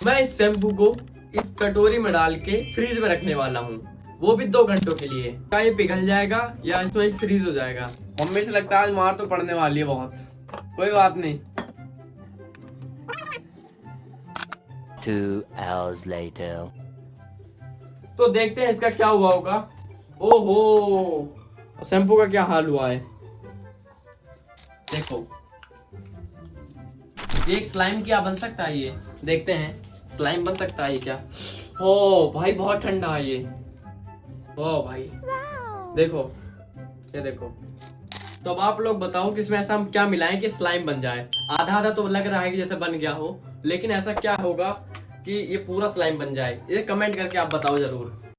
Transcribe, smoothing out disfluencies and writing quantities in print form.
मैं इस शैम्पू को इस कटोरी में डाल के फ्रीज में रखने वाला हूँ, वो भी 2 घंटों के लिए। क्या ये पिघल जाएगा या इसमें ही फ्रीज हो जाएगा? मम्मी से लगता है आज मार तो पड़ने वाली है बहुत। कोई बात नहीं। 2 hours later. तो देखते हैं इसका क्या हुआ होगा। ओहो, शैम्पू का क्या हाल हुआ है देखो। एक स्लाइम क्या बन सकता है ये, देखते हैं स्लाइम बन सकता है ये क्या। ओ भाई बहुत ठंडा है ये। ओ भाई देखो, ये देखो। तो अब आप लोग बताओ कि इसमें ऐसा हम क्या मिलाएं कि स्लाइम बन जाए। आधा आधा तो लग रहा है कि जैसे बन गया हो, लेकिन ऐसा क्या होगा कि ये पूरा स्लाइम बन जाए, ये कमेंट करके आप बताओ जरूर।